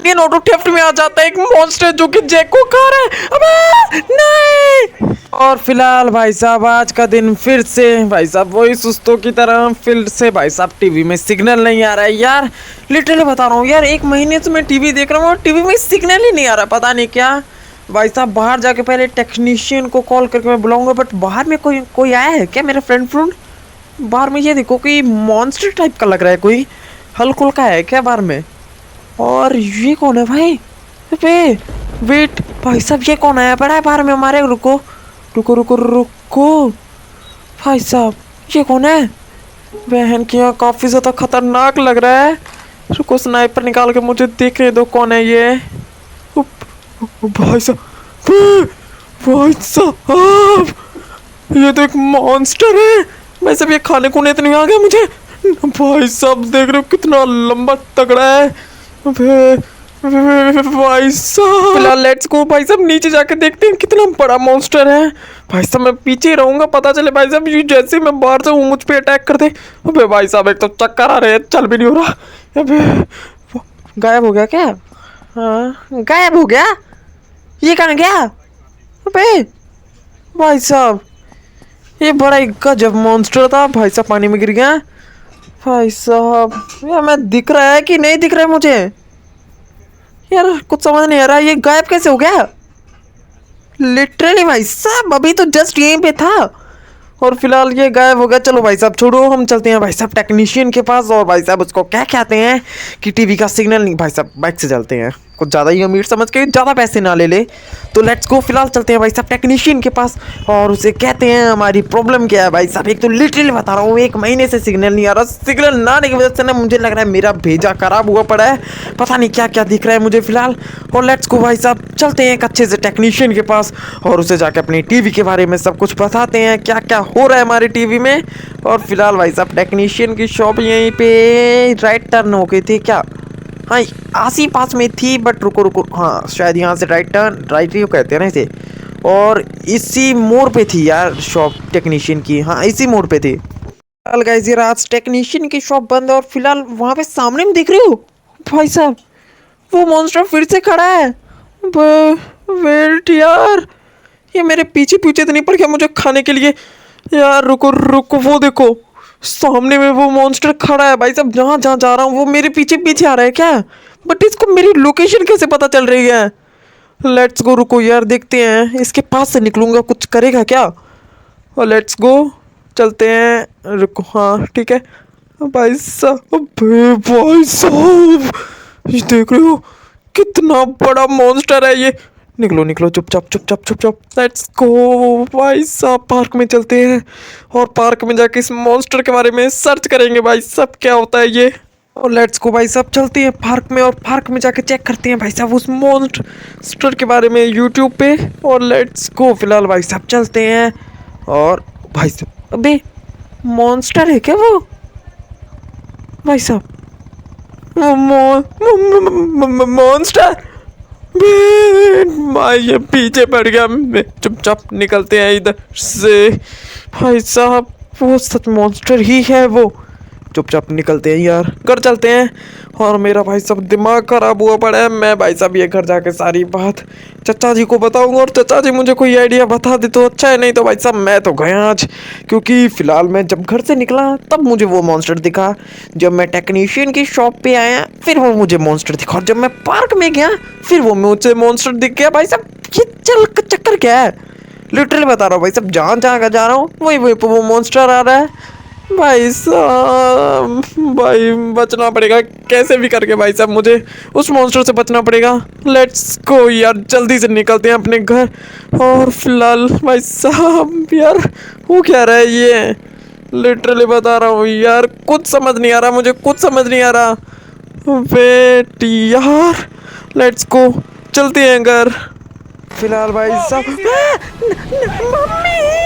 ये auto theft में आ जाता है एक मॉन्स्टर जो कि जैक को खा रहा है। अबे नहीं। और फिलहाल भाई साहब आज का दिन फिर से भाई साहब वही सुस्तों की तरह फिर से भाई साहब टीवी में सिग्नल नहीं आ रहा है यार। लिटरली बता रहा हूँ यार, एक महीने से मैं टीवी देख रहा हूँ और टीवी में सिग्नल ही नहीं आ रहा, पता नहीं क्या। भाई साहब बाहर जाके पहले टेक्नीशियन को कॉल करके मैं बुलाऊंगा, बट बाहर में कोई कोई आया है क्या? मेरा फ्रेंड बाहर में ये देखो कि मॉन्स्टर टाइप का लग रहा है, कोई हल्क का है क्या बाहर में? और ये कौन है भाई? अबे वेट भाई साहब, ये कौन आया पड़ा है बाहर में हमारे? रुको रुको रुको रुको भाई साहब, ये कौन है? बहन की यहाँ काफी ज्यादा खतरनाक लग रहा है। रुको स्नाइपर निकाल के मुझे देखने दो कौन है ये। उप, भाई साहब, भाई साहब ये तो एक मॉन्स्टर है। भाई साहब ये खाने को इतनी आ गया मुझे। भाई साहब देख रहे हो कितना लंबा तगड़ा है। भाई साहब फिलहाल लेट्स गो भाई साहब, नीचे जाके देखते हैं कितना बड़ा मॉन्स्टर है। भाई साहब मैं पीछे ही रहूंगा, पता चले भाई साहब ये जैसे मैं बाहर से हूँ मुझ पे अटैक कर दे। अबे भाई साहब एक तो चक्कर आ रहे हैं, चल भी नहीं हो रहा। अबे गायब हो गया क्या? हाँ गायब हो गया, ये कहाँ गया? अबे भाई साहब ये बड़ा ही गजब मॉन्स्टर था। भाई साहब पानी में गिर गया। भाई साहब यार मैं दिख रहा है कि नहीं दिख रहा है मुझे? यार कुछ समझ नहीं आ रहा, ये गायब कैसे हो गया? लिटरली भाई साहब अभी तो जस्ट यहीं पे था और फिलहाल ये गायब हो गया। चलो भाई साहब छोड़ो, हम चलते हैं भाई साहब टेक्नीशियन के पास और भाई साहब उसको क्या कहते हैं कि टीवी का सिग्नल नहीं। भाई साहब बाइक से चलते हैं, कुछ ज़्यादा ही अमीर समझ के ज़्यादा पैसे ना ले ले। तो लेट्स गो, फिलहाल चलते हैं भाई साहब टेक्नीशियन के पास और उसे कहते हैं हमारी प्रॉब्लम क्या है। भाई साहब एक तो लिटरली बता रहा हूँ एक महीने से सिग्नल नहीं आ रहा। सिग्नल ना आने की वजह से ना मुझे लग रहा है मेरा भेजा खराब हुआ पड़ा है, पता नहीं क्या क्या दिख रहा है मुझे फिलहाल। और लेट्स गो भाई साहब चलते हैं एक अच्छे से टेक्नीशियन के पास और उसे जाके अपनी टीवी के बारे में सब कुछ बताते हैं क्या क्या हो रहा है हमारी टीवी में। और फिलहाल भाई साहब टेक्नीशियन की शॉप यहीं पे राइट टर्न हो गई थी क्या? हाँ आस ही पास में थी, बट रुको रुको, हाँ शायद यहाँ से राइट टर्न, राइट ही कहते हैं ना इसे। और इसी मोड़ पे थी यार शॉप टेक्नीशियन की, हाँ इसी मोड़ पे थी। फिलहाल गाइस ये आज टेक्नीशियन की शॉप बंद है और फिलहाल वहाँ पे सामने में दिख रही हो भाई साहब वो मॉन्स्टर फिर से खड़ा है। वेट यार, ये मेरे पीछे पीछे तो नहीं पड़ गया मुझे खाने के लिए? यार रुको रुको, वो देखो सामने में वो मॉन्स्टर खड़ा है। भाई साहब जहाँ जहाँ जा रहा हूँ वो मेरे पीछे पीछे आ रहा है क्या? बट इसको मेरी लोकेशन कैसे पता चल रही है? लेट्स गो, रुको यार देखते हैं, इसके पास से निकलूंगा कुछ करेगा क्या? और लेट्स गो चलते हैं, रुको हाँ ठीक है। भाई साहब भाई साहब ये देख रहे हो कितना बड़ा मॉन्स्टर है ये। निकलो निकलो चुपचाप चुपचाप चुपचाप, लेट्स गो भाई साहब पार्क में चलते हैं और पार्क में जाके इस मॉन्स्टर के बारे में सर्च करेंगे भाई साहब क्या होता है ये। और लेट्स गो भाई साहब चलते हैं पार्क में और पार्क में जाके चेक करते हैं भाई साहब उस मॉन्स्टर के बारे में यूट्यूब पे। और लेट्स गो फिलहाल भाई साहब चलते हैं और भाई साहब अबे मॉन्स्टर है क्या वो? भाई साहब मॉन्स्टर भाई ये पीछे पड़ गया, मैं चुपचाप निकलते हैं इधर से। भाई साहब वो सच मॉन्स्टर ही है वो, चुपचाप निकलते हैं यार, घर चलते हैं। और मेरा भाई साहब दिमाग खराब हुआ पड़ा है, मैं भाई साहब ये घर जाके सारी बात चचा जी को बताऊंगा और चचा जी मुझे कोई आइडिया बता दे तो अच्छा है, नहीं तो भाई साहब मैं तो गया आज। क्योंकि फिलहाल मैं जब घर से निकला तब मुझे वो मॉन्स्टर दिखा, जब मैं टेक्नीशियन की शॉप पे आया फिर वो मुझे मॉन्स्टर दिखा, और जब मैं पार्क में गया फिर वो मुझे मॉन्स्टर दिख गया। भाई साहब ये चक्कर क्या है? लिटरली बता रहा हूँ भाई साहब जहाँ जहाँ जा रहा हूँ वही वही वो मॉन्स्टर आ रहा है। भाई साहब भाई बचना पड़ेगा कैसे भी करके, भाई साहब मुझे उस मॉन्स्टर से बचना पड़ेगा। लेट्स गो यार जल्दी से निकलते हैं अपने घर। और फिलहाल भाई साहब यार वो क्या रहा है ये? लिटरली बता रहा हूँ यार कुछ समझ नहीं आ रहा, मुझे कुछ समझ नहीं आ रहा। वेट यार लेट्स गो चलते हैं घर। फिलहाल भाई साहब मम्मी